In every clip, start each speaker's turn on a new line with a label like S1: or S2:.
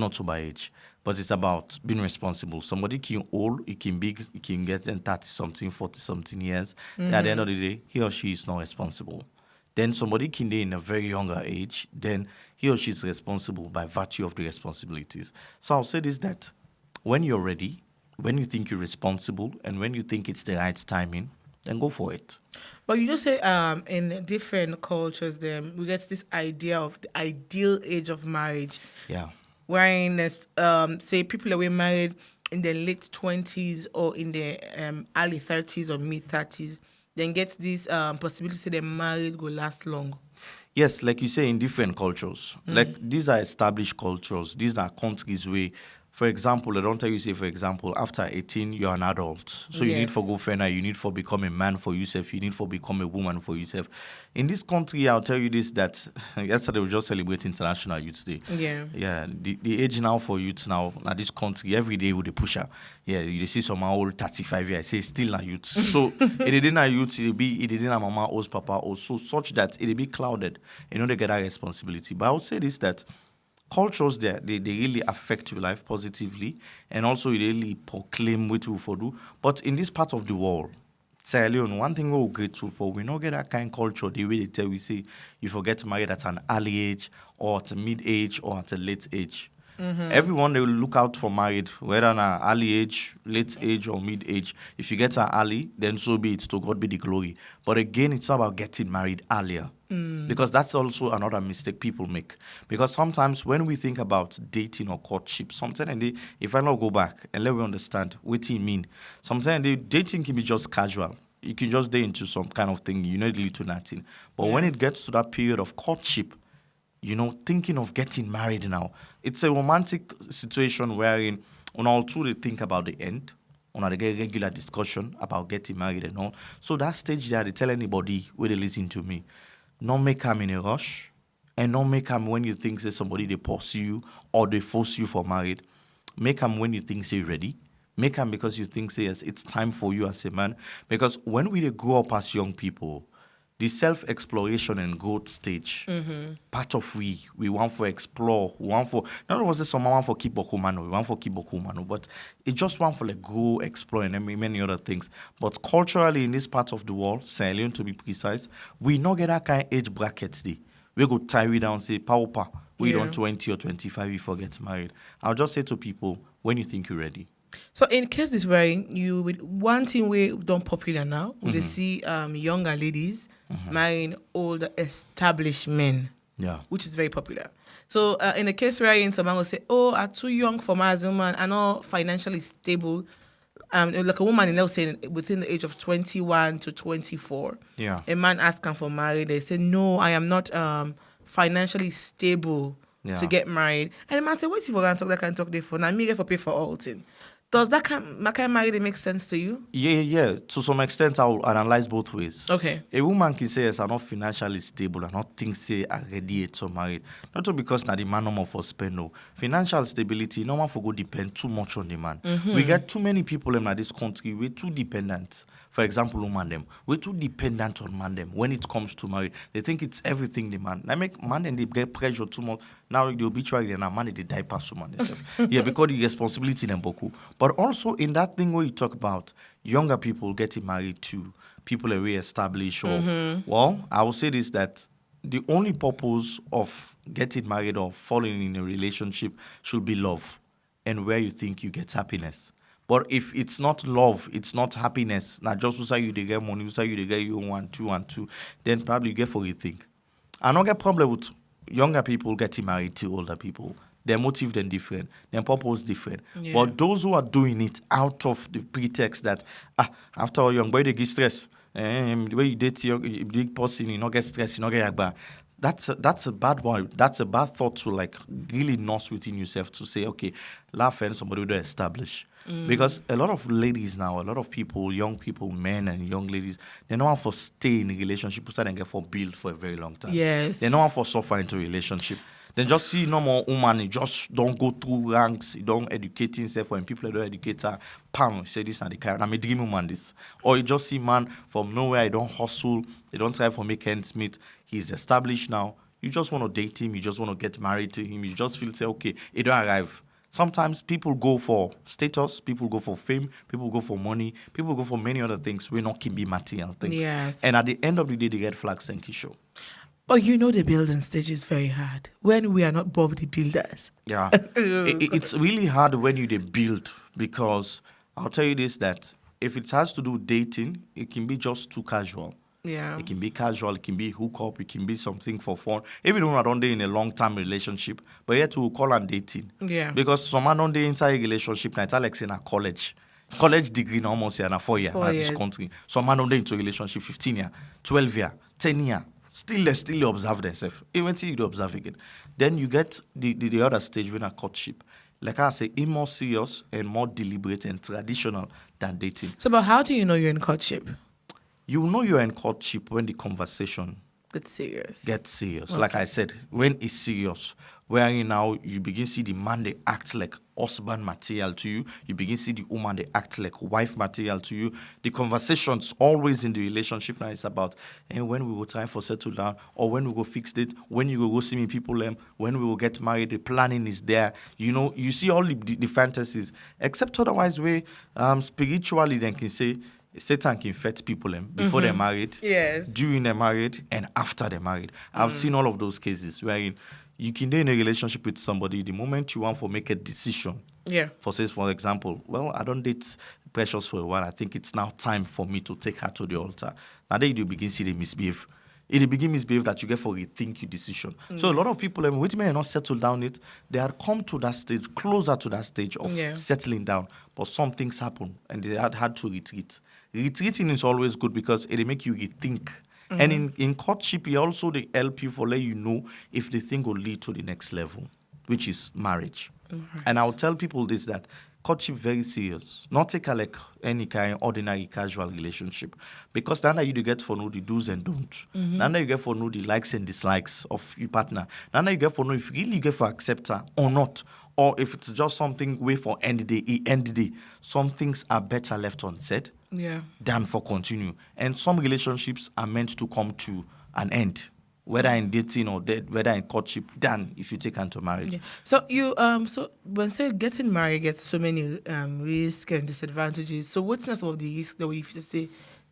S1: not to by age, but it's about being responsible. Somebody can old, it can big, it can get in 30-something, 40-something years. At the end of the day, he or she is not responsible. Then somebody can be in a very younger age, then he or she is responsible by virtue of the responsibilities. So I'll say this, that when you're ready, when you think you're responsible, and when you think it's the right timing, then go for it.
S2: But you just say in different cultures, then we get this idea of the ideal age of marriage.
S1: Yeah.
S2: Wherein, say, people are married in their late 20s or in their early 30s or mid 30s, then get this possibility that marriage will last long.
S1: Yes, like you say, in different cultures. Like, these are established cultures. These are countries where, for example, I don't tell you, say, for example, after 18, you're an adult. So you need for go further, you need for become a man for yourself, you need for become a woman for yourself. In this country, I'll tell you this, that yesterday we just celebrated International Youth Day.
S2: Yeah.
S1: Yeah, the age now for youth now this country, every day with the pusher. Yeah, you see some old 35 years, I say still a youth. So it didn't a youth, it didn't a mama, or papa, or so such that it be clouded. They get that responsibility. But I would say this, that cultures there, they really affect your life positively, and also they really proclaim what you for do. But in this part of the world, Sierra Leone, one thing we're grateful for, we don't get that kind of culture the way they tell we say you forget married at an early age or at a mid age or at a late age. Everyone, they will look out for married, whether an early age, late age, or mid age. If you get an early, then so be it. To God be the glory. But again, it's not about getting married earlier. Because that's also another mistake people make. Because sometimes when we think about dating or courtship, sometimes if I not go back and let me understand what it mean, sometimes dating can be just casual. You can just date into some kind of thing, not lead to nothing. But when it gets to that period of courtship, thinking of getting married now, it's a romantic situation wherein on all two they think about the end, on they get regular discussion about getting married and all. So that stage there, they tell anybody where they listen to me, not make them in a rush, and not make them when you think say somebody they pursue you or they force you for married. Make them when you think say ready. Make them because you think say yes, it's time for you as a man. Because when we grow up as young people, the self-exploration and growth stage, part of we want to explore, we want for, not was it someone want for keep bokumano, we want for keep bokumano, but it just want for like go explore and many other things. But culturally in this part of the world, Sierra Leone to be precise, we not get that kind of age brackets there. We go tie we down, say, Paupa, we don't 20 or 25 before get married. I'll just say to people, when you think you're ready.
S2: So in case this way, one thing we don't popular now, we see younger ladies marrying older established men, which is very popular. So in the case where someone will say, "Oh, I'm too young for marriage, woman. I'm not financially stable." Like a woman, let's say within the age of 21 to 24.
S1: Yeah.
S2: A man asking for marriage, they say, "No, I am not financially stable to get married." And the man say, "What if you forgot to talk that kind of talk there for? Now me get for pay for all thing." Does that kind of marriage make sense to you?
S1: Yeah. To some extent, I'll analyze both ways.
S2: Okay.
S1: A woman can say, yes, I'm not financially stable. I not think, say, I'm ready to marry. Not to because now the man no more for spend, no. Financial stability, no one for go depend too much on the man. We get too many people in this country, we're too dependent. For example, woman them, we're too dependent on man them when it comes to marriage. They think it's everything the man. They make man and they get pressure too much. Now the obituary and man they die past woman themselves. Yeah, because the responsibility in boku. But also in that thing where you talk about younger people getting married to people are established or well, I will say this, that the only purpose of getting married or falling in a relationship should be love and where you think you get happiness. But if it's not love, it's not happiness, not just say you get money, say you get you 1, 2, and 2, then probably you get for you think. I don't get problem with younger people getting married to older people. Their motive then different, their purpose different. Yeah. But those who are doing it out of the pretext that after all, young boy they get stress. The way you date your big person, you not get stress, you not get bad. That's a bad one. That's a bad thought to like really nurse within yourself to say, okay, laugh and somebody will establish. Because a lot of ladies now, a lot of people, young people, men and young ladies, they don't want to stay in a relationship so they get for build for a very long time.
S2: Yes.
S1: They don't want to suffer into a relationship. Then just see no more woman, just don't go through ranks, don't educate himself. When people don't educate her, pam, say this and the kind. I'm a dream woman this. Or you just see man from nowhere, he don't hustle, they don't try for make ends meet. He's established now. You just want to date him. You just want to get married to him. You just feel, say, okay, it don't arrive. Sometimes people go for status, people go for fame, people go for money, people go for many other things. We're not can be material things.
S2: Yes.
S1: And at the end of the day, the red flags thank you show.
S2: But the building stage is very hard when we are not Bob the builders.
S1: Yeah. It's really hard when you build, because I'll tell you this, that if it has to do with dating, it can be just too casual.
S2: Yeah.
S1: It can be casual, it can be hook up, it can be something for fun. Even though I don't in a long-term relationship, but yet to call and dating.
S2: Yeah.
S1: Because some man don't inside a relationship, now it's like in a college degree now almost in a 4 year in this country. Some man don't into a relationship 15 year, 12 year, 10 year. Still they observe themselves. Even till you observe again. Then you get the other stage when a courtship. Like I say, it's more serious and more deliberate and traditional than dating.
S2: So, but how do you know you're in courtship?
S1: You know you're in courtship when the conversation
S2: gets serious.
S1: Okay. Like I said, when it's serious, wherein now you begin to see the man, they act like husband material to you. You begin to see the woman, they act like wife material to you. The conversations always in the relationship now is about when we will try for settle down, or when we will fix it, when you will go see me people, when we will get married, the planning is there. You see all the fantasies, except otherwise where spiritually they can say, Satan can infect people before they're married,
S2: yes,
S1: during they're married, and after they're married. I've seen all of those cases where you can be in a relationship with somebody, the moment you want to make a decision.
S2: Yeah.
S1: For example, well, I don't date Precious for a while. I think it's now time for me to take her to the altar. Now then you begin to see the misbehave. It begin misbehave that you get for rethink your decision. So a lot of people, which may not settle down it, they had come to that stage, closer to that stage of settling down. But some things happen and they had to retreat. Retreating is always good because it make you rethink. And in courtship, it also they help you for let you know if the thing will lead to the next level, which is marriage. And I'll tell people this, that courtship very serious. Not take like any kind of ordinary casual relationship. Because then you get for know the do's and don'ts. Then you get for know the likes and dislikes of your partner. Then you get for know if really you get for accept her or not. Or if it's just something way for end the day. Some things are better left unsaid than for continue. And some relationships are meant to come to an end, whether in dating or whether in courtship, than if you take into marriage.
S2: Yeah. So so when say getting married gets so many risks and disadvantages. So what's some of the risks that we have to say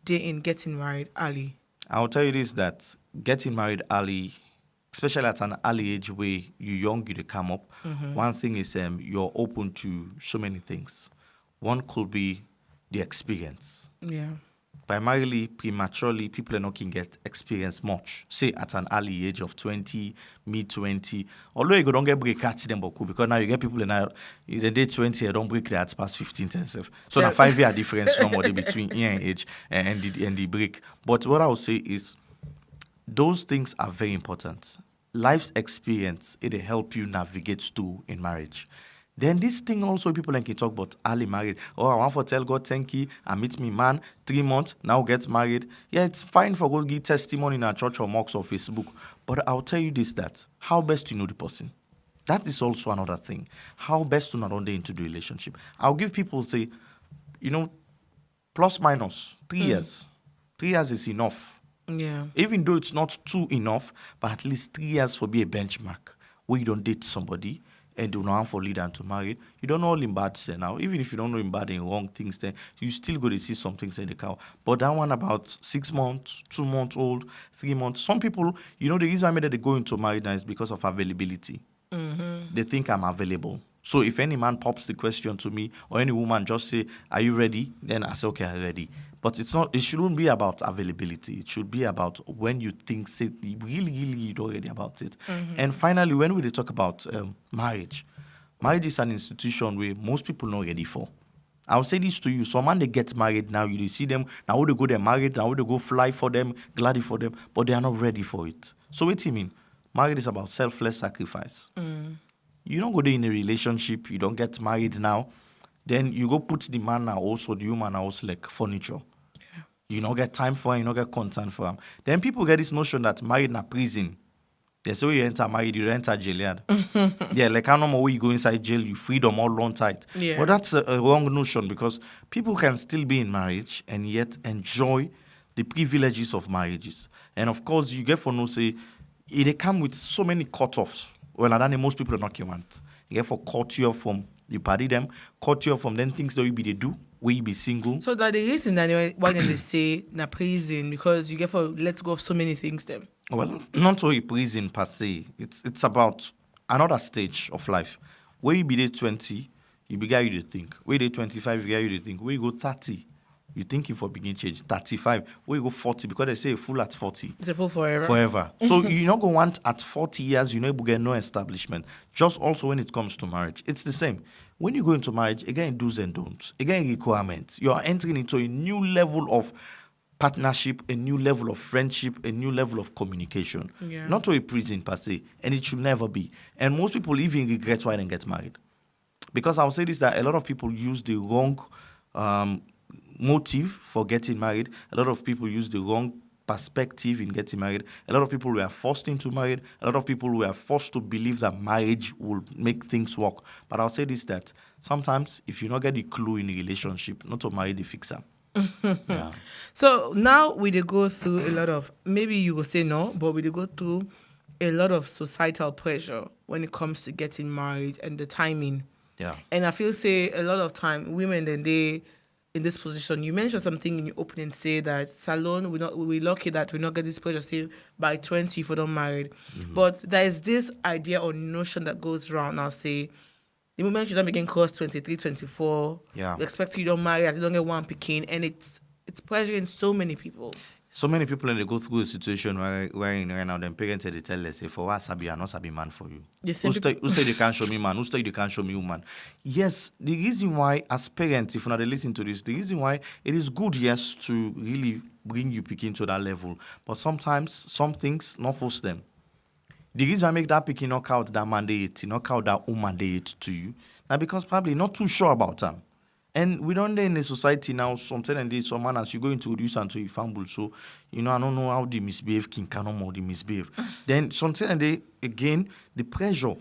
S2: in getting married early?
S1: I'll tell you this, that getting married early, especially at an early age where you're young, you come up. One thing is you're open to so many things. One could be the experience.
S2: Yeah.
S1: Primarily, prematurely, people are not can get experience much. Say at an early age of 20, mid-20. Although you don't get break at them, because now you get people in the day 20, they don't break their past 15, 10, so now 5 year difference normally between year and age and the break. But what I would say is, those things are very important. Life's experience, it'll help you navigate through in marriage. Then this thing also, people can talk about early married. Oh, I want to tell God, thank you. I meet me man, 3 months, now get married. Yeah, it's fine for God to give testimony in a church or mocks or Facebook. But I'll tell you this, that how best to know the person. That is also another thing. How best to not under into the relationship. I'll give people, say, plus minus 3 years. 3 years is enough.
S2: Yeah.
S1: Even though it's not too enough, but at least 3 years for be a benchmark where you don't date somebody and do not for lead and to marry. You don't know all in bad say now. Even if you don't know in bad and wrong things, then you still go to see some things in the car. But that one about 6 months, 2 months old, 3 months. Some people, the reason why they go into marriage now is because of availability. They think I'm available. So if any man pops the question to me or any woman just say, are you ready? Then I say, okay, I'm ready. But it shouldn't be about availability. It should be about when you think, say, really, you're already about it. And finally, when we talk about marriage is an institution where most people not ready for. I'll say this to you. Some man, they get married now. You see them. Now they go, they're married. Now they go fly for them, gladly for them. But they are not ready for it. So what do you mean? Marriage is about selfless sacrifice. You don't go there in a relationship. You don't get married now. Then you go put the man now also, the woman also like furniture. Yeah. You don't get time for him, you don't get concern for him. Then people get this notion that married in a prison. They say when you enter married, you enter jail. Yeah, like how normal way you go inside jail, you freedom all long tight.
S2: Yeah.
S1: But that's a wrong notion because people can still be in marriage and yet enjoy the privileges of marriages. And of course, you get for no say, They come with so many cut-offs. Well, I don't most people are not want. You get for cut you off from you party them, cut you off from then things that you be they do, will you be single.
S2: So that the reason that why they say na prison because you get for let go of so many things them.
S1: Well, not only prison per se. It's about another stage of life. Where you be there 20, you begin you to think. Where you 25, you begin you to think. Where you go 30, you thinking for begin change. 35, where you go 40, because they say a fool at 40.
S2: It's a fool forever.
S1: Forever. So you're not going to want at 40 years, you're not able to get no establishment. Just also when it comes to marriage, it's the same. When you go into marriage, again, do's and don'ts. Again, requirements. You are entering into a new level of partnership, a new level of friendship, a new level of communication.
S2: Yeah.
S1: Not to a prison per se, and it should never be. And most people even regret why they get married. Because I'll say this, that a lot of people use the wrong motive for getting married. A lot of people use the wrong perspective in getting married. A lot of people were forced into marriage. A lot of people were forced to believe that marriage will make things work. But I'll say this, that sometimes if you not get the clue in a relationship, not to marry the fixer. Yeah.
S2: So now we dey go through a lot of, maybe you will say no, but we dey go through a lot of societal pressure when it comes to getting married and the timing.
S1: Yeah.
S2: And I feel say a lot of time women then they in this position. You mentioned something in your opening, say that salon we're lucky that we not get this pressure say by 20 if we don't married. Mm-hmm. But there is this idea or notion that goes around now, say the moment you don't begin course 23, 24,
S1: yeah,
S2: you expect you don't marry, you don't get one pekin, and it's pressuring so many people.
S1: So many people, and they go through a situation where right now, them parents they tell us, say, for what Sabi, I not Sabi man for you. Who say they can't show me man? Who say they can't show me woman? Yes, the reason why, as parents, if not they listen to this, the reason why it is good, yes, to really bring you picking to that level. But sometimes, some things, not force them. The reason I make that picking knock out that man they eat, knock out that woman they eat to you, now because probably not too sure about them. And we don't in a society now, sometimes some man as you go introduce and to you fumble. So, I don't know how they misbehave, king cannot more they misbehave. Then sometimes again, the pressure,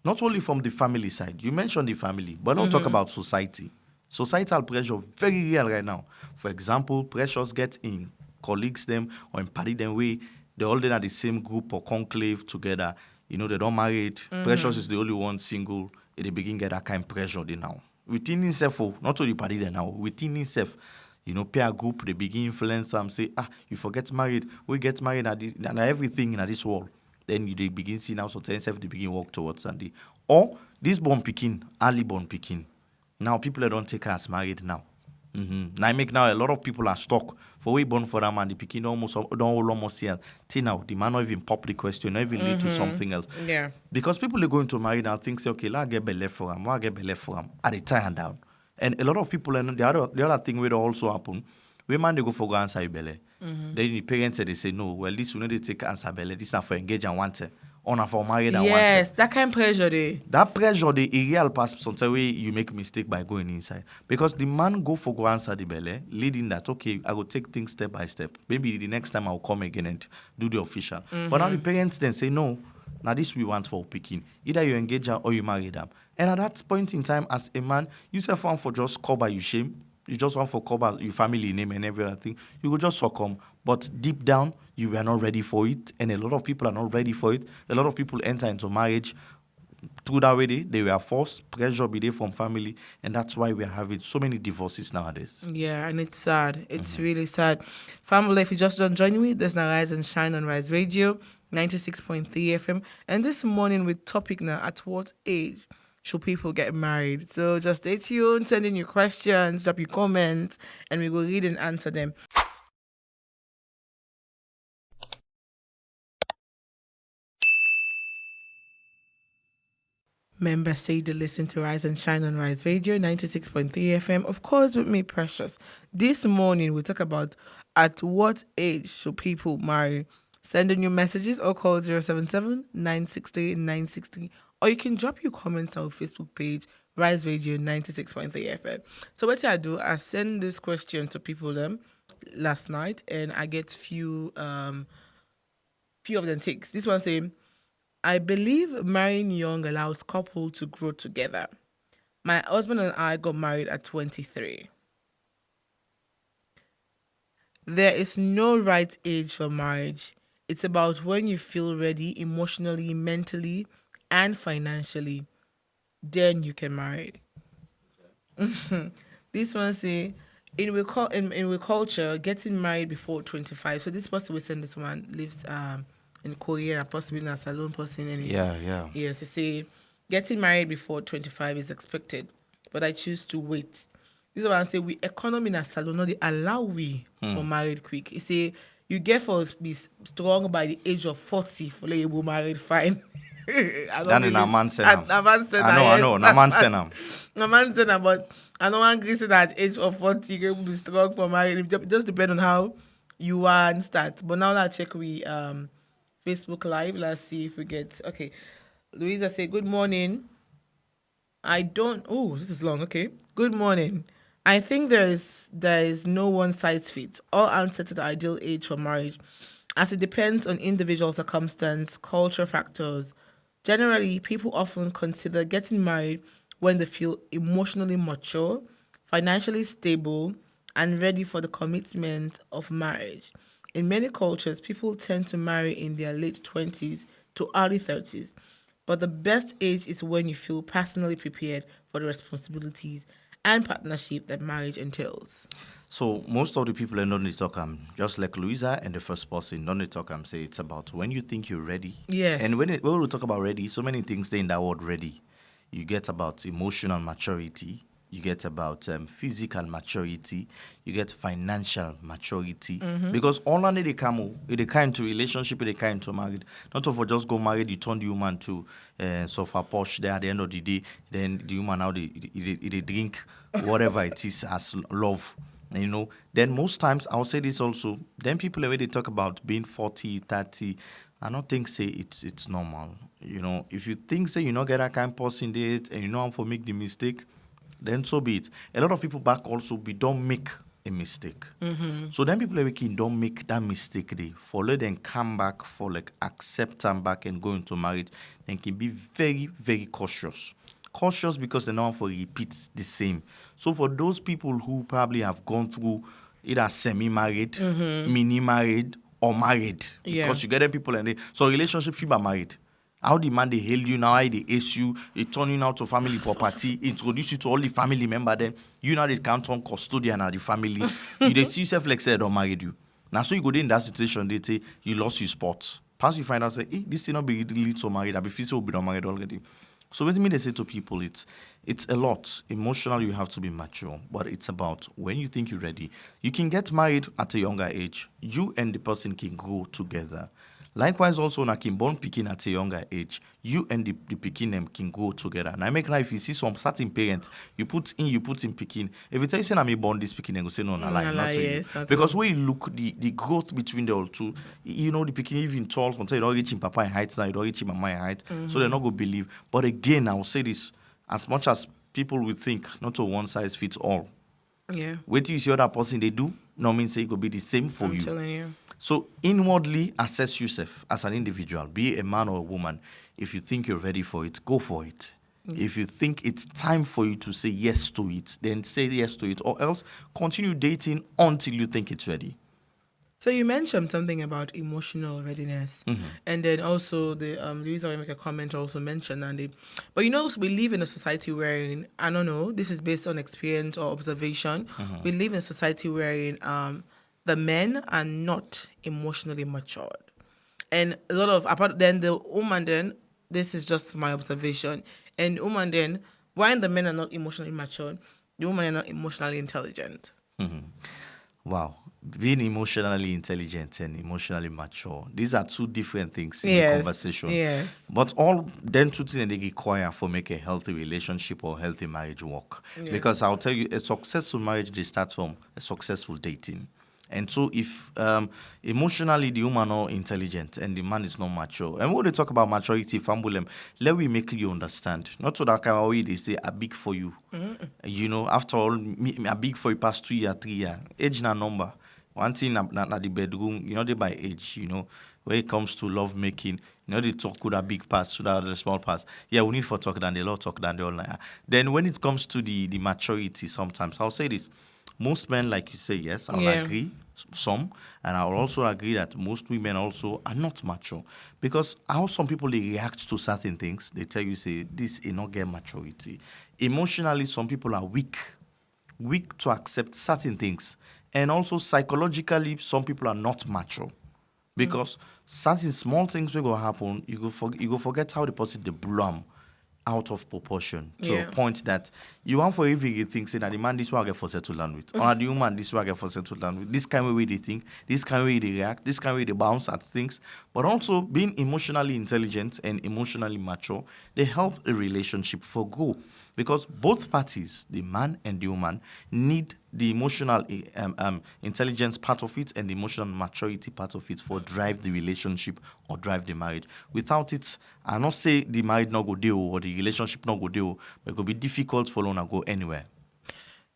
S1: not only from the family side. You mentioned the family, but don't talk about society. Societal pressure, very real right now. For example, pressures get in colleagues them or in party them way, they're all in the same group or conclave together. They don't married. Precious is the only one single. They begin get that kind of pressure they now. Within himself, not only party there now, within himself, peer group, they begin influence them, say, you forget married, we get married and everything in this world. Then they begin seeing now, so they begin walk towards Sunday. Or this born picking, early born picking. Now people don't take her as married now. Now I make now a lot of people are stuck for we born for that man. The picking don't almost see till now. The man not even pop the question, not even lead to something else.
S2: Yeah.
S1: Because people are going to marry now think say, okay, I get belly for him, I get belly for him. At the time down. And a lot of people and the other thing will also happen. Women they go for go answer your belly. Then the parents they say, no, well this will not take answer belly. This is not for engage and want on for married and
S2: yes,
S1: wanted.
S2: that kind of pressure there.
S1: That pressure, the real pass sometimes way you make mistake by going inside. Because the man go for go answer the belly, leading that, okay, I will take things step by step. Maybe the next time I'll come again and do the official. But now the parents then say, no, now this we want for picking. Either you engage her or you marry them. And at that point in time, as a man, you self want for just cover your shame. You just want for cover your family name and everything. You will just succumb. But deep down, you were not ready for it. And a lot of people are not ready for it. A lot of people enter into marriage through that way. They were forced, pressure be there from family. And that's why we are having so many divorces nowadays.
S2: Yeah, and it's sad. It's really sad. Family, if you just don't join me, there's now Rise and Shine on Rise Radio, 96.3 FM. And this morning with topic now, at what age should people get married? So just stay tuned, send in your questions, drop your comments, and we will read and answer them. Members say to listen to Rise and Shine on Rise Radio, 96.3 FM. Of course, with me, Precious. This morning, we'll talk about at what age should people marry. Send in your messages or call 077-960-960. Or you can drop your comments on our Facebook page, Rise Radio 96.3 FM. So what I do, I send this question to people last night, and I get few of them takes. This one saying, I believe marrying young allows couple to grow together. My husband and I got married at 23. There is no right age for marriage. It's about when you feel ready emotionally, mentally, and financially. Then you can marry. This one say, in we culture, getting married before 25. So this person we send this one lives in Korea, possibly in a salon person.
S1: Yeah.
S2: Yes, they say getting married before 25 is expected, but I choose to wait. This one say we economy in a salon, no, they allow we for married quick. He say you get for be strong by the age of 40 for like you married fine.
S1: Then in a man senam.
S2: A man senam.
S1: I know. Na man senam.
S2: A man senam, but I don't want to say that at age of 40 you can be strong for married. It just depends on how you are and start. But now that check we Facebook Live. Let's see if we get okay. Louisa say good morning. I don't. Oh, this is long. Okay. Good morning. I think there is no one size fits. All answer to the ideal age for marriage, as it depends on individual circumstance, culture factors. Generally, people often consider getting married when they feel emotionally mature, financially stable, and ready for the commitment of marriage. In many cultures, people tend to marry in their late 20s to early 30s, but the best age is when you feel personally prepared for the responsibilities and partnership that marriage entails.
S1: So most of the people in Don't Talk, just like Louisa and the first person, Don't Talk, say it's about when you think you're ready.
S2: Yes.
S1: And when we talk about ready, so many things stay in that word ready. You get about emotional maturity. You get about physical maturity. You get financial maturity. Because all under the camo, they kind to relationship, they kind to married. Not for just go married, you turn the woman to sofa posh there at the end of the day. Then the woman now they drink whatever it is as love. Then most times I'll say this also. Then people when they talk about being 40, 30, I don't think say it's normal. If you think say you not get that kind of person date and you know how to make the mistake, then so be it. A lot of people back also don't make a mistake. So then people like don't make that mistake they follow then come back for like accept them back and go into marriage, then can be very, very cautious. Cautious because they know how to repeat the same. So for those people who probably have gone through either semi-married, mini-married, or married, because you get them people and so relationship should be married. How the man they hail you now, how they ace you, they turn you now to family property, introduce you to all the family member. Then you now they count on custodian of the family. You they see yourself like say they don't married you. Now so you go in that situation, they say you lost your spot. Pass you find out say, this thing not be really so married. I be feel so be not married already. So what they say to people, it's a lot. Emotionally, you have to be mature, but it's about when you think you're ready. You can get married at a younger age. You and the person can grow together. Likewise, also, na can born picking at a younger age. You and the picking them can grow together. And I make life, you see some certain parents, you put in picking. If you tell you say I'm born this picking, they go say no, not to you. Because when you look the growth between the all two, the picking even tall, until you don't reach in papa in height, now you don't reach in mama in height, so they're not gonna believe. But again, I will say this: as much as people will think, not to one size fits all.
S2: Yeah.
S1: Wait till you see other person they do, no means say it could be the same for
S2: I'm
S1: you.
S2: telling you.
S1: So inwardly assess yourself as an individual, be a man or a woman. If you think you're ready for it, go for it. If you think it's time for you to say yes to it, then say yes to it, or else continue dating until you think it's ready.
S2: So you mentioned something about emotional readiness, and then also the Louisa will make a comment also mentioned but we live in a society wherein I don't know, this is based on experience or observation. We live in a society wherein the men are not emotionally matured, and a lot of apart then the woman then this is just my observation, and woman then while the men are not emotionally matured, the women are not emotionally intelligent.
S1: Wow. Being emotionally intelligent and emotionally mature, these are two different things in the conversation.
S2: Yes.
S1: But all then two things they require for make a healthy relationship or healthy marriage work. Yes. Because I'll tell you, a successful marriage, they start from a successful dating. And so if emotionally the woman are intelligent and the man is not mature, and when they talk about maturity, let me make you understand. Not so that kind of way they say, I big for you. After all, I big for you past 2 years, 3 years. Age na number. One thing na the bedroom, they by age, when it comes to love making, they talk with a big pass, so that the small pass. Yeah, we need for talk than the lot talk than the online. Then when it comes to the maturity, sometimes I'll say this. Most men, like you say, yes, I'll agree, some, and I'll also agree that most women also are not mature. Because how some people, they react to certain things, they tell you, say, this is not get maturity. Emotionally, some people are weak to accept certain things. And also psychologically, some people are not mature. Because certain small things will go happen, you go forget how the person they blow out of proportion to a point that you want for every thing say that the man this way I get for settled land with, or the woman this way I get for settled land with. This kind of way they think, this kind of way they react, this kind of way they bounce at things. But also being emotionally intelligent and emotionally mature, they help a relationship forgo. Because both parties, the man and the woman, need the emotional intelligence part of it and the emotional maturity part of it for drive the relationship or drive the marriage. Without it, I not say the marriage not go deal or the relationship not go deal, but it could be difficult for one to go anywhere.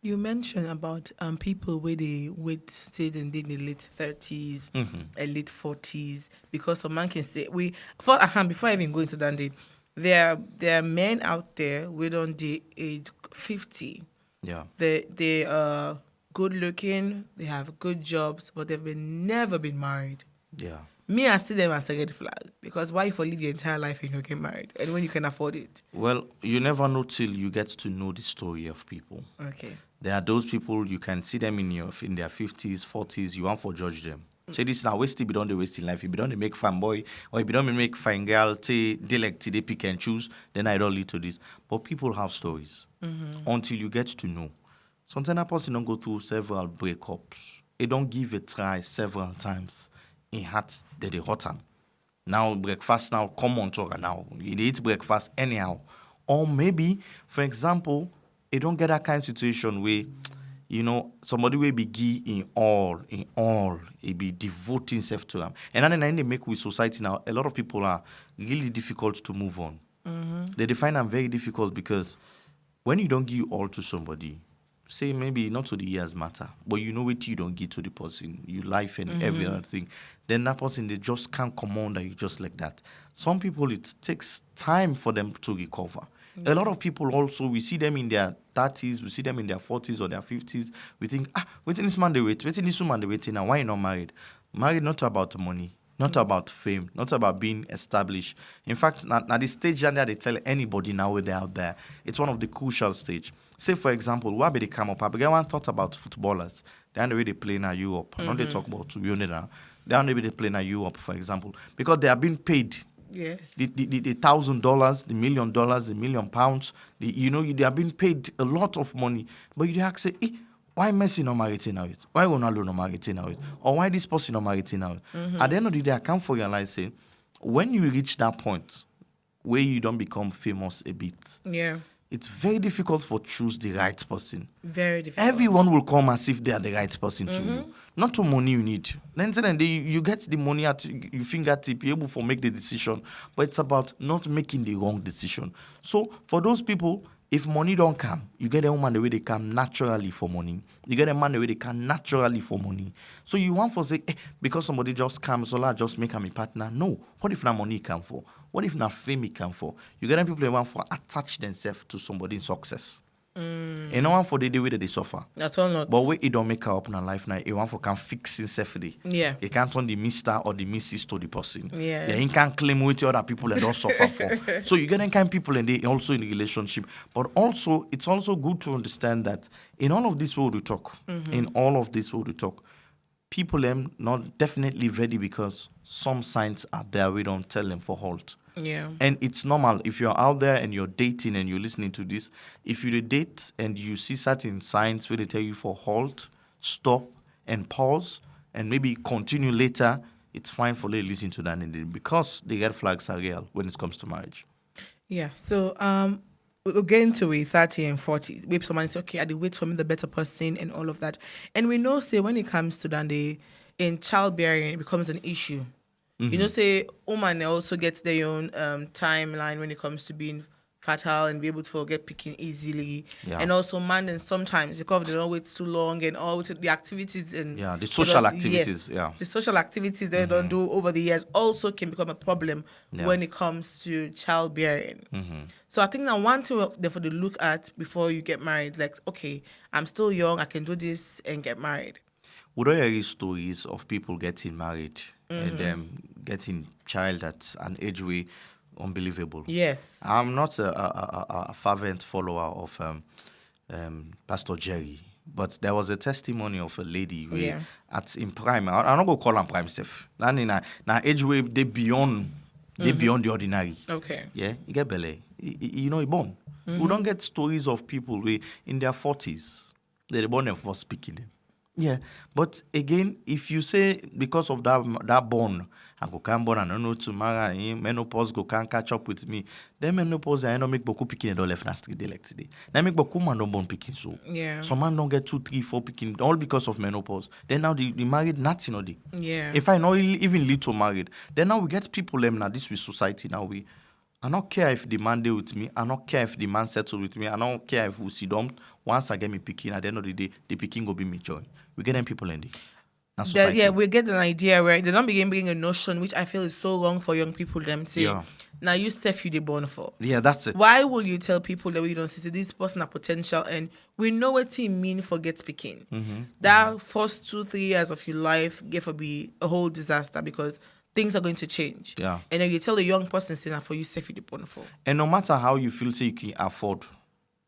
S2: You mentioned about people where they wait stayed in the late 30s and late 40s because a man can say before I even go into that day. There are men out there within the age 50.
S1: Yeah.
S2: They are good looking, they have good jobs, but they've never been married.
S1: Yeah.
S2: Me, I see them as a red flag because why if you live your entire life and you get married and when you can afford it?
S1: Well, you never know till you get to know the story of people.
S2: Okay.
S1: There are those people you can see them in their 50s, 40s. You want to judge them. Say this now, waste be done the waste in life. If you don't make fine boy, or if you don't make fine girl, they pick and choose, then I don't lead to this. But people have stories until you get to know. Sometimes a person don't go through several breakups. They don't give a try several times. In heart, they hot them. Now breakfast now come on to now. You eat breakfast anyhow. Or maybe, for example, you don't get that kind of situation where somebody will be give in all, he be devoting himself to them. And then they make with society now, a lot of people are really difficult to move on. They define them very difficult because when you don't give all to somebody, say maybe not to the years matter, but you know what you don't give to the person, your life and every other thing, then that person, they just can't come on that you just like that. Some people, it takes time for them to recover. A lot of people also, we see them in their 30s, we see them in their 40s or their 50s. We think, waiting this man they wait, waiting this woman they waiting now. Why you not married? Married not about money, not about fame, not about being established. In fact, now the stage that they tell anybody now where they're out there, it's one of the crucial stage. Say for example, why be they come up? I began one thought about footballers. They are the way they play in Europe. Now they talk about to be honest now. They are the way they play in Europe, for example, because they are being paid.
S2: Yes.
S1: The $1,000, the $1 million, the £1 million, they are being paid a lot of money. But you ask, why Messi not married now? Why Ronaldo not married now? Or why this person not married now? At the end of the day, I can't realize, say, when you reach that point where you don't become famous a bit, it's very difficult for choose the right person.
S2: Very difficult.
S1: Everyone will come as if they are the right person to you. Not to money you need. Then you get the money at your fingertip, you're able to make the decision. But it's about not making the wrong decision. So for those people, if money don't come, you get a woman the way they come naturally for money. You get a man the way they come naturally for money. So you want to say, because somebody just comes, so I just make him a partner. No. What if not money come for? What if not fame it come for? You get them people who want to attach themselves to somebody's success. And no one for the way that they suffer.
S2: That's all not.
S1: But when it don't make her up in her life now, one for can fix himself. You can't turn the Mr. or the Mrs. to the person.
S2: Yeah.
S1: You can't claim with the other people that don't suffer for. So you get them kind of people and they also in the relationship. But also, it's also good to understand that in all of this world we talk, people them not definitely ready because some signs are there we don't tell them for halt.
S2: Yeah.
S1: And it's normal if you're out there and you're dating and you're listening to this. If you date and you see certain signs where they tell you for halt, stop, and pause, and maybe continue later, it's fine for you to listen to that because the red flags are real when it comes to marriage.
S2: Yeah. So we'll get into it 30 and 40. Maybe someone say, okay, I did wait for me the better person and all of that. And we know, say, when it comes to that, in childbearing, it becomes an issue. Say, women also gets their own timeline when it comes to being fertile and be able to get picking easily.
S1: Yeah.
S2: And also man, and sometimes because they don't wait too long and all the activities and
S1: the social activities,
S2: the social activities they don't do over the years also can become a problem when it comes to childbearing. So I think that one thing for the look at before you get married, like, okay, I'm still young, I can do this and get married.
S1: Would I hear stories of people getting married and getting child at an age where unbelievable?
S2: Yes.
S1: I'm not a fervent follower of Pastor Jerry, but there was a testimony of a lady where in prime, I'm not going to call them prime self. Now age where they beyond the ordinary.
S2: Okay.
S1: Yeah, you get belly. You know, you born. We don't get stories of people where in their 40s, they're born and first speaking them. Yeah, but again, if you say because of that born, I go can born and I don't know tomorrow, menopause go can't catch up with me. Then menopause I don't make boku picking and don't left na street like today. Then make boku man don't born picking so.
S2: Yeah.
S1: Some man don't get 2, 3, 4 picking all because of menopause. Then now the married nothing or the.
S2: Yeah.
S1: If I know even little married, then now we get people them now this with society now we. I don't care if the man deal with me. I don't care if the man settle with me. I don't care if we see them. Once I get me picking, at the end of the day, the picking will be me joy. We get them people in the
S2: yeah, we get an idea, right? They don't begin bringing a notion, which I feel is so wrong for young people. Them say, now you self you they born for.
S1: Yeah, that's it.
S2: Why will you tell people that we don't see this person a potential and we know what it mean for get speaking? That first 2-3 years of your life get to be a whole disaster because things are going to change.
S1: Yeah.
S2: And then you tell a young person, say, now for you self you they born for.
S1: And no matter how you feel, say you can afford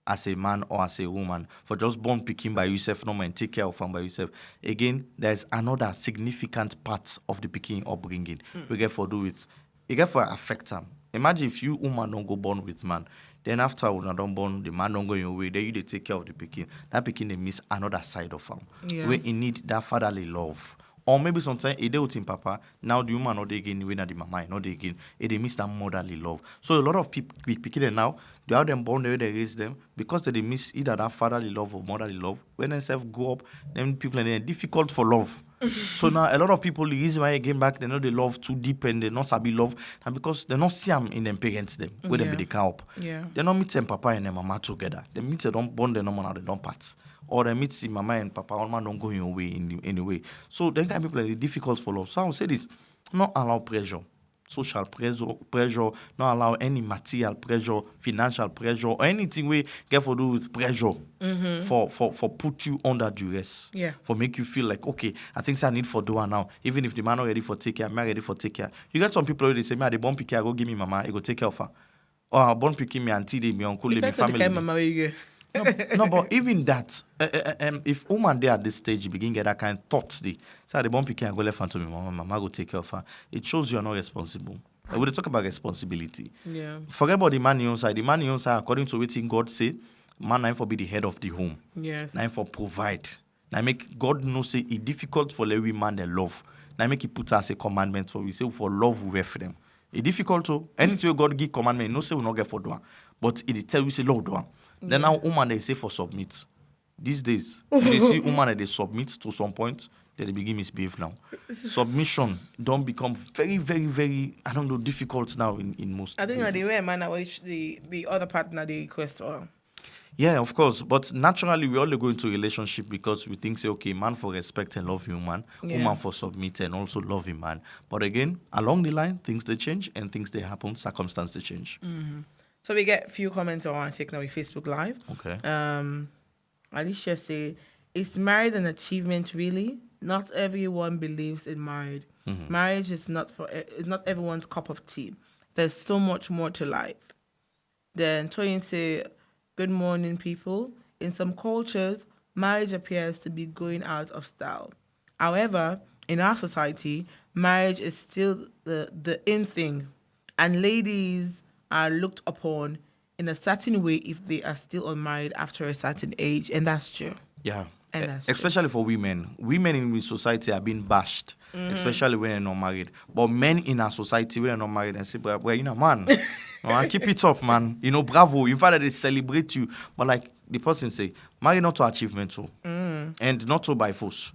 S1: as a man or as a woman for just born picking by yourself, no man take care of them by yourself. Again, there's another significant part of the picking upbringing we get for do with. It get for affect them. Imagine if you woman don't go born with man, then after when don't born, the man don't go your way. Then you they take care of the picking. That picking they miss another side of them.
S2: Yeah.
S1: Where you need that fatherly love. Or maybe sometimes it deal with him papa. Now the woman not again when the mama not again. They miss that motherly love. So a lot of people picking now, they have them born the way they raise them because they miss either that fatherly love or motherly love. When they self grow up, then people are difficult for love. So now a lot of people, the reason why they came back, they know they love too deep and they not sabi love, and because they not see them in them parents them where they be the cow up.
S2: Yeah.
S1: They not meet them papa and their mama together. They meet them don't bond them no man they don't part. Or they meet the mama and papa, all man don't go your way in any way. So then kind of people are difficult for love. So I would say this: not allow pressure, social pressure, not allow any material pressure, financial pressure, or anything we get for do with pressure for put you under duress.
S2: Yeah.
S1: For make you feel like, okay, I think I need for do now. Even if the man not ready for take care, I'm ready for take care. You get some people who they say, me I the born picky, I go give me mama, I go take care of her. Or I born picky me auntie, they me uncle, they me family.
S2: The kind of mama where you go.
S1: No, but even that, if woman there at this stage, you begin get that kind of thoughts, say the born picky, I go left hand to me, mama go take care of her. It shows you're not responsible. We talk about responsibility.
S2: Yeah.
S1: Forget about the man in your side. The man in your side, according to what God say, man now for be the head of the home.
S2: Yes.
S1: Now for provide. Now make God know say it's difficult for every man they love. Now make it put as a commandment for we say for love we for them. It's difficult to anything God give commandment, no say we not get for doing. But it tell we say Lord do. Then now woman they say for submit. These days, they see woman that they submit to some point, then they begin misbehave now. Submission don't become very, very, very, I don't know, difficult now in most
S2: I think
S1: places.
S2: the way a man which the other partner they request for.
S1: Yeah, of course. But naturally, we all go into a relationship because we think, say, okay, man for respect and love woman, woman for submit and also love him man. But again, along the line, things they change and things they happen, circumstances they change.
S2: Mm-hmm. So we get a few comments I want to take now with Facebook Live.
S1: Okay.
S2: Alicia say, is marriage an achievement really? Not everyone believes in marriage. Mm-hmm. Marriage is not everyone's cup of tea. There's so much more to life. Then Toyin say, good morning, people. In some cultures, marriage appears to be going out of style. However, in our society, marriage is still the in thing, and ladies are looked upon in a certain way if they are still unmarried after a certain age, and that's true.
S1: Yeah.
S2: And that's
S1: especially
S2: true.
S1: for women. Women in society are being bashed, especially when they're not married. But men in our society, when they're not married, and say, well, you know, man, keep it up, man. You know, bravo. In fact, they celebrate you. But like the person say, married not to achievement, too. And not to by force.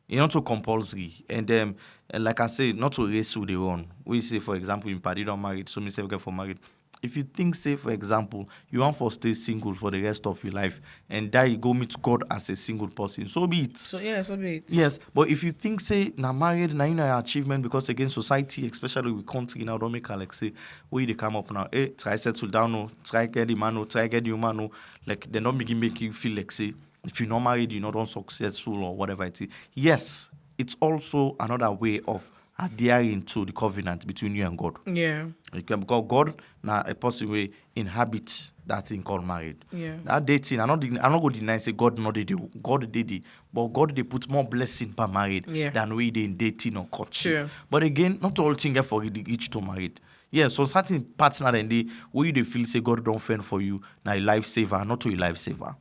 S1: It's not to compulsory. And like I say, not to race who they run. We say, for example, in party don't married, so me say, get for married. if you think, say, for example, you want to stay single for the rest of your life and die, you go meet God as a single person, so be it.
S2: So be it.
S1: Yes, but if you think, say, now married, now you know your achievement, because again, society, especially with country now, don't make like say, where they come up now, hey, try settle down, no, try get the man, no, try get the woman, no, like they don't make you feel like, say, if you're not married, you're not successful or whatever it is. Yes, it's also another way of adhering to the covenant between you and God.
S2: Yeah.
S1: Because God now a person will inhabit that thing called married.
S2: Yeah.
S1: That dating, I'm not going to deny say God not did it. God did it. But God they put more blessing per married than we did in dating or courtship.
S2: Sure.
S1: But again, not all things for each to married. Yeah, so certain partner and they where they feel say God don't fend for you, now a lifesaver, not to a lifesaver.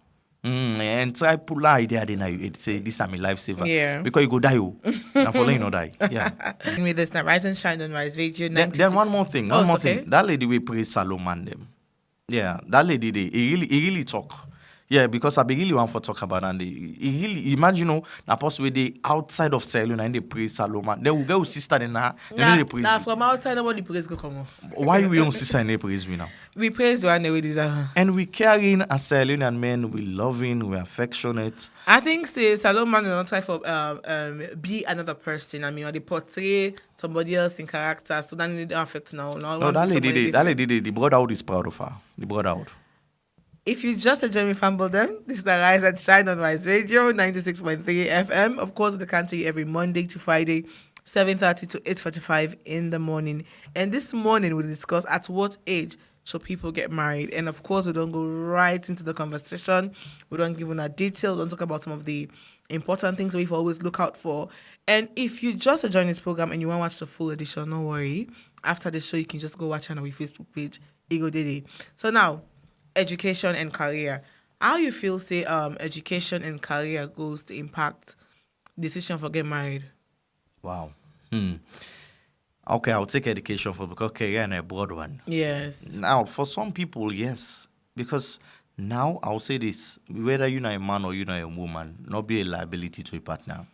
S1: And try pull idea then I say this time a lifesaver.
S2: Yeah.
S1: Because you go die. And for you not die. Yeah.
S2: With this now, Rise and Shine on Rise Radio 96.
S1: Then one more thing. Thing. That lady we praise Solomon them. Yeah, that lady he really talk. Yeah, because I be really want to talk about and he really imagine now possibly they outside of Salon and they praise Solomon. Then we go with sister then they praise.
S2: Now from outside nobody praise go come on.
S1: Why we don't sister and they praise we now?
S2: We praise the one that we deserve.
S1: And we caring as Salonian men, we loving, we affectionate.
S2: I think say Solomon is not try for be another person. I mean, or they portray somebody else in character, so that it affect now.
S1: No, that lady, the brotherhood is proud of her. The brotherhood.
S2: If you just enjoy me fumble them, this is the Rise and Shine on Rise Radio 96.3 FM. Of course, they can to you every Monday to Friday, 7:30 to 8:45 in the morning. And this morning we'll discuss at what age should people get married. And of course, we don't go right into the conversation. We don't give a detail. We don't talk about some of the important things we've always look out for. And if you just join this program and you want to watch the full edition, no worry. After the show, you can just go watch on our Facebook page, Ego Dede. So now, education and career. How you feel say education and career goes to impact decision for get married?
S1: Wow. Okay, I'll take education for because career and a broad one.
S2: Yes.
S1: Now, for some people, yes. Because now I'll say this, whether you're not a man or you're not a woman, not be a liability to a partner.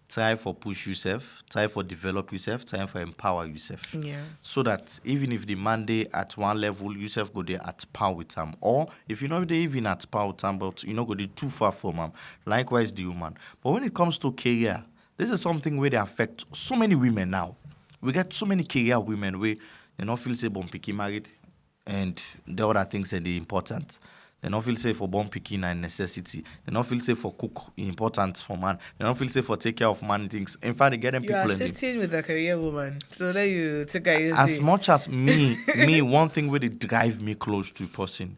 S1: Try for push yourself, try for develop yourself, try for empower yourself.
S2: Yeah.
S1: So that even if the man day at one level, yourself go there at par with him. Or if you're not there even at par with him, but you know go there too far from him. Likewise the woman. But when it comes to career, this is something where they affect so many women now. We get so many career women where they don't feel say born picky married and the other things are the important. They don't feel safe for born picking and necessity. They don't feel safe for cook important for man. They don't feel safe for take care of man things. In fact, they get them people.
S2: You are sitting with a career woman, so let you take a easy.
S1: As much as me, one thing where they drive me close to a person.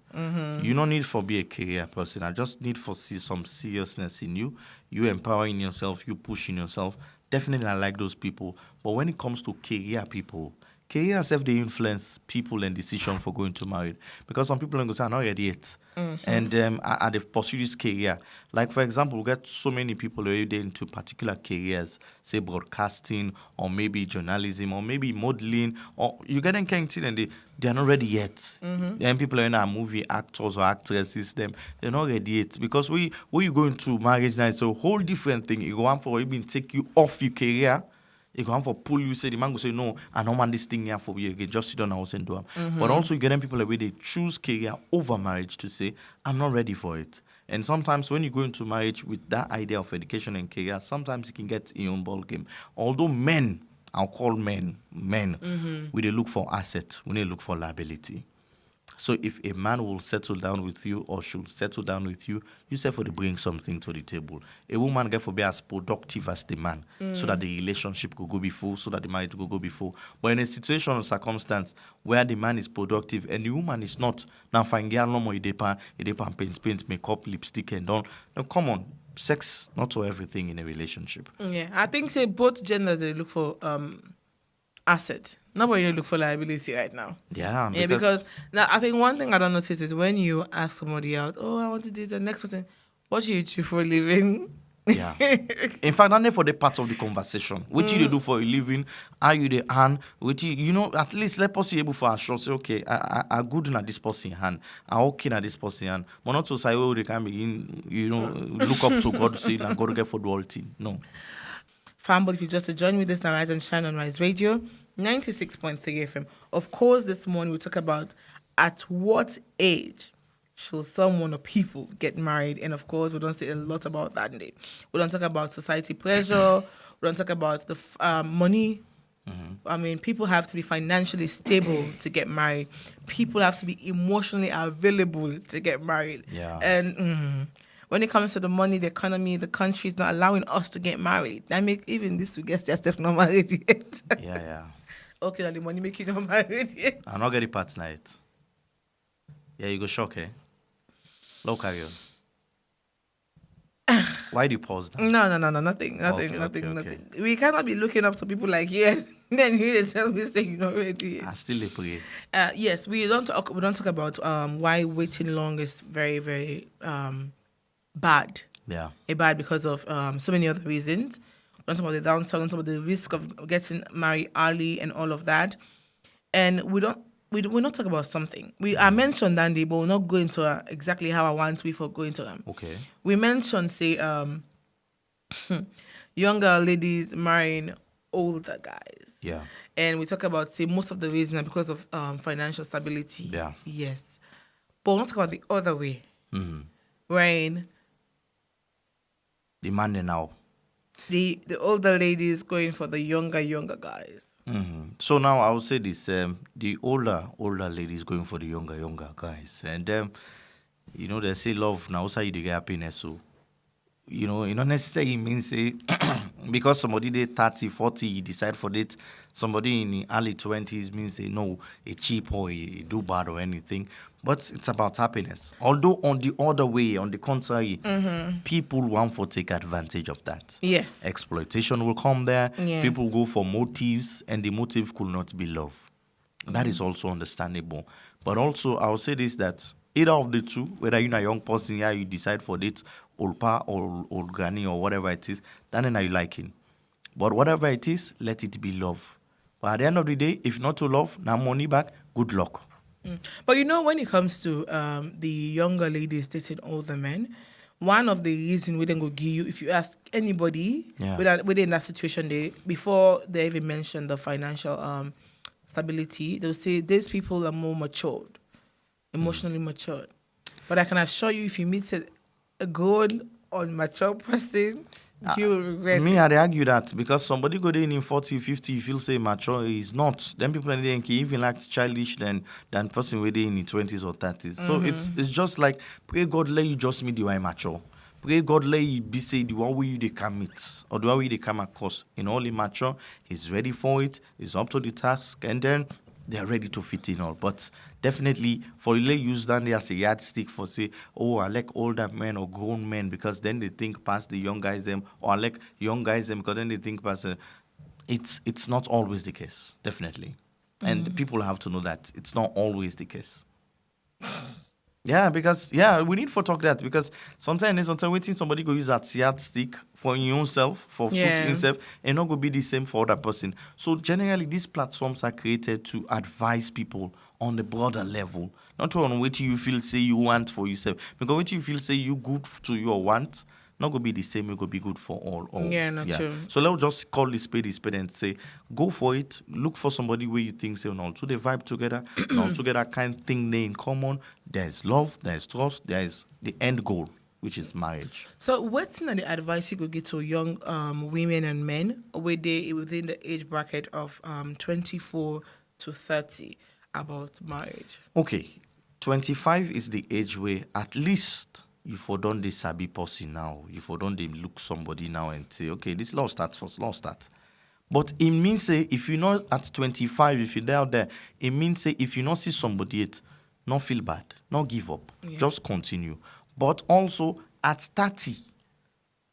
S1: You don't need for be a career person. I just need for see some seriousness in you. You empowering yourself. You pushing yourself. Definitely, I like those people. But when it comes to career people. Career self they influence people and decision for going to married because some people are going to say I'm not ready yet, and they pursue this career. Like for example, we get so many people already into particular careers, say broadcasting or maybe journalism or maybe modeling, or you get them kind and they're not ready yet. Then people are in our movie actors or actresses, they're not ready yet because when you go into marriage now, it's a whole different thing. You go on for even take you off your career. You go for pull you, say the man go say, no, I don't want this thing here for you again. Just sit down and house and do them. But also you get them people where they choose career over marriage to say, I'm not ready for it. And sometimes when you go into marriage with that idea of education and career, sometimes you can get in your own ball game. Although men, I'll call men, we they look for asset, when they look for liability. So if a man will settle down with you or should settle down with you, you say for to bring something to the table. A woman get for be as productive as the man so that the relationship could go before, so that the marriage could go before. But in a situation or circumstance where the man is productive and the woman is not, now find girl no more, they paint, makeup, lipstick and all. Now come on, sex, not for everything in a relationship.
S2: Yeah, I think say both genders they look for asset. Nobody look for liability right now.
S1: Yeah,
S2: because now I think one thing I don't notice is when you ask somebody out, oh, I want to do the next person, what do you do for a living?
S1: Yeah. In fact, not for the part of the conversation. What you do for a living? Are you the hand? At least let us be able for us to say, okay, I good at this person hand. I okay at this person hand. But not to say, oh, they can begin, look up to God to say, and God to get for the whole thing. No.
S2: Family, if you just join me this now, Rise and Shine on Rise Radio 96.3 FM. Of course, this morning we talk about at what age should someone or people get married? And of course, we don't say a lot about that today. We don't talk about society pressure. We don't talk about the money. I mean, people have to be financially stable to get married. People have to be emotionally available to get married.
S1: Yeah.
S2: And when it comes to the money, the economy, the country is not allowing us to get married. That make even this we get yourself not married yet.
S1: Yeah.
S2: Okay, now the money make you not married yet.
S1: I'm not getting partner yet. Yeah, you go shock, eh? Low carry on. Why do you pause now?
S2: No, nothing.
S1: Okay.
S2: We cannot be looking up to people like you and then you tell me say you're not ready.
S1: I still a pray.
S2: Yes, we don't talk about why waiting long is very, very bad.
S1: Yeah.
S2: Bad because of so many other reasons. We don't talk about the downside, we don't talk about the risk of getting married early and all of that. And we're not talking about something. I mentioned Dandy, but we're not going to exactly how I want before going to them.
S1: Okay.
S2: We mentioned, say, younger ladies marrying older guys.
S1: Yeah.
S2: And we talk about, say, most of the reason are because of financial stability.
S1: Yeah.
S2: Yes. But we're not talking about the other way.
S1: Mm-hmm.
S2: Wherein
S1: The man now.
S2: the older ladies going for the younger guys.
S1: Mm-hmm. So now I would say this: the older ladies going for the younger guys, and they say love now also you get happiness. So it not necessarily means say because somebody they 30, 40, you decide for it. Somebody in the early 20s means say no, a cheap or a do bad or anything. But it's about happiness. Although on the other way, on the contrary, people want to take advantage of that.
S2: Yes.
S1: Exploitation will come there.
S2: Yes.
S1: People go for motives, and the motive could not be love. That is also understandable. But also, I will say this, that either of the two, whether you're a young person, yeah, you decide for it, old pa or old granny or whatever it is, then are you liking. But whatever it is, let it be love. But at the end of the day, if not to love, now money back, good luck.
S2: But when it comes to the younger ladies dating older men, one of the reasons we didn't go give you, if you ask anybody within that situation, before they even mention the financial stability, they'll say these people are more matured, emotionally matured. But I can assure you, if you meet a grown or mature person, you will regret
S1: me,
S2: it.
S1: I'd argue that because somebody go in 40, 50, you feel say mature is not. Then people can even act childish than person within in 20s or 30s. So it's just like pray God let you just meet the way mature. Pray God let you be say the one way you they can meet or the way they come across. Only mature, he's ready for it, he's up to the task, and then they're ready to fit in all. But definitely, for you use that as a yardstick for say, oh, I like older men or grown men because then they think past the young guys them, or I like young guys them because then they think past. It's not always the case, definitely, and people have to know that it's not always the case. Yeah, because we need to talk that because sometimes waiting somebody go use that yardstick for your own self, for suit himself, and not go be the same for other person. So generally, these platforms are created to advise people on the broader level, not on what you feel say you want for yourself. Because what you feel say you good to your want, not gonna be the same, it gonna be good for all.
S2: True.
S1: So let's just call the spade and say, go for it, look for somebody where you think say, all so they vibe together, and all together kind of thing they in common. There's love, there's trust, there's the end goal, which is marriage.
S2: So what's the advice you could give to young women and men within the age bracket of 24 to 30 about marriage?
S1: Okay, 25 is the age where at least you for done this sabi person now, you for done they look somebody now and say, okay, this law starts first, law start. But it means say if you're not at 25, if you're out there, it means say if you not see somebody yet, not feel bad, not give up, just continue. But also at 30,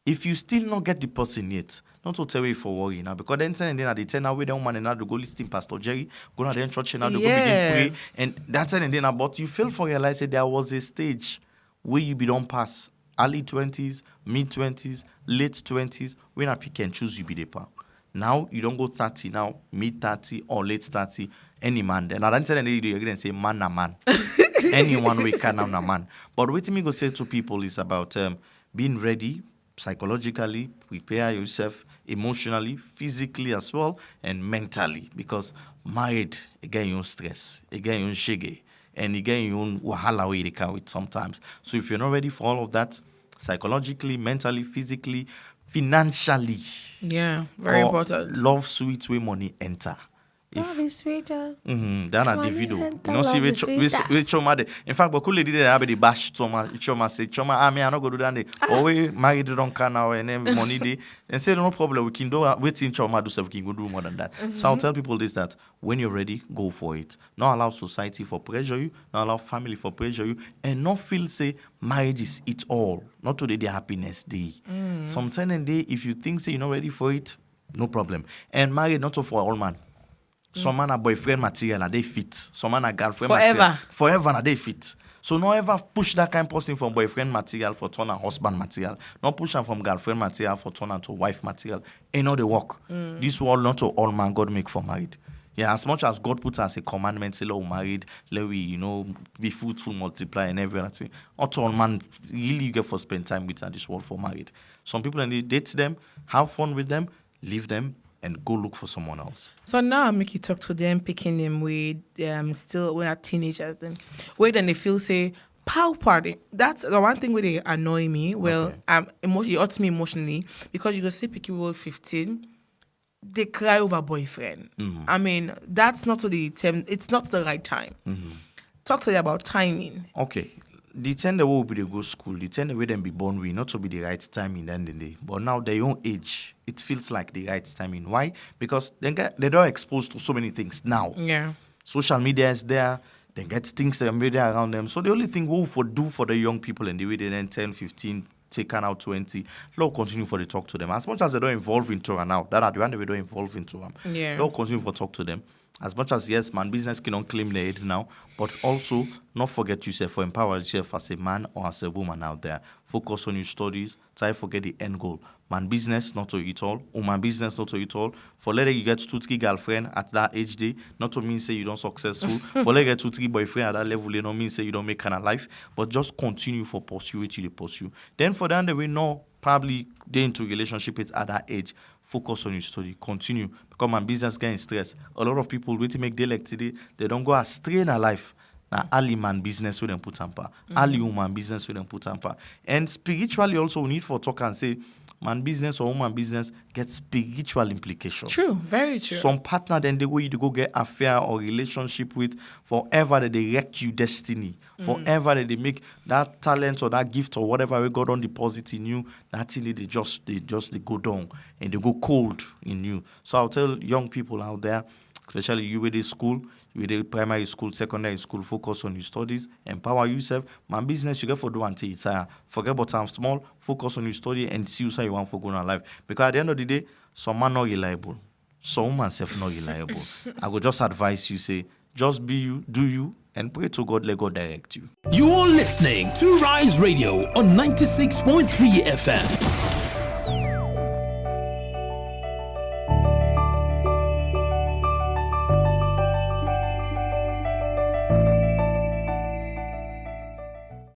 S1: if you still not get the person yet, not to tell you for worry now, because then at the 10 away, then woman and now to go listen Pastor Jerry, go to the church and now to go begin pray, and that's and then but you fail for realize that there was a stage where you be don't pass early 20s, mid 20s, late 20s, when I pick and choose you be the power. Now you don't go 30 now, mid 30 or late 30, any man. Then I don't tell any you again say man na man. Anyone we can na man. But what me go say to people is about being ready psychologically, prepare yourself emotionally, physically as well, and mentally. Because married, again, you stress, again, you shege. and you get your own wahala way they carry it sometimes. So if you're not ready for all of that, psychologically, mentally, physically, financially,
S2: very important.
S1: Love sweet way money enter.
S2: Love is sweeter.
S1: Then at the video, you know, see which Choma de. In fact, but cool lady there have the bash Choma say Choma, I mean, I not go do that. Oh, we married don't can now and then money day. And say no problem, we can do waiting Choma do stuff, we can go do more than that. So I'll tell people this, that when you're ready, go for it. Not allow society for pressure you, not allow family for pressure you, and not feel say marriage is it all. Not today the happiness day. Sometime in day, if you think say you're not ready for it, no problem. And marriage not for all man. Some man a boyfriend material and they fit. Some man a girlfriend material. Forever and they fit. So not ever push that kind of person from boyfriend material for turn and husband material. Not push them from girlfriend material for turn and to wife material. Ain't no the work. This world not to all man God make for married. Yeah, as much as God puts as a commandment, say, "Let married, let we, you know, be fruitful, multiply, and everything." Not all man really you get for spend time with this world for married. Some people and they date them, have fun with them, leave them, and go look for someone else.
S2: So now I make you talk to them, picking them with still when are teenagers, then where then they feel say pow party. That's the one thing where they annoy me. Well, it hurts me emotionally because you go see people 15, they cry over boyfriend. I mean, that's not to the term. It's not the right time. Talk to them about timing.
S1: Okay. The time they will be the go school, the time the way them be born with, not to be the right time in the end of the day. But now their own age, it feels like the right timing. Why? Because they're exposed to so many things now.
S2: Yeah.
S1: Social media is there. They get things that are made around them. So the only thing we'll do for the young people in the way they then 10, 15, taken out 20, Lord continue for the talk to them. As much as they don't involve into her now, that at the end we don't involve into them.
S2: Yeah.
S1: Lord continue for talk to them. As much as, yes, man, business cannot claim their head now, but also not forget yourself or empower yourself as a man or as a woman out there. Focus on your studies. Try to forget the end goal. Man, business, not to eat all. Woman, business, not to eat all. For later you get 2-3 girlfriend at that age day, not to mean say you don't successful. For later you get 2-3 boyfriend at that level, you don't mean say you don't make kind of life. But just continue for pursue it till you pursue. Then for the end, we know probably they into relationship at that age. Focus on your study. Continue. Because my business getting stressed. A lot of people wait to make day like today. They don't go astray in their life. Now, Ali man business with them put tamper. Ali woman business with them put tamper. And spiritually also we need for talk and say, man business or woman business get spiritual implication.
S2: True, very true.
S1: Some partner then they go you to go get affair or relationship with forever that they wreck you destiny. Forever that they make that talent or that gift or whatever we God on deposit in you, that thing they go down and they go cold in you. So I'll tell young people out there, especially you with the school, with the primary school, secondary school, focus on your studies, empower yourself. Man, business you get for do until it's forget about time small, focus on your study and see how you want for going on life. Because at the end of the day, some man not reliable, some man self not reliable. I would just advise you say, just be you, do you, and pray to God, let God direct you.
S3: You're listening to Rise Radio on 96.3 FM.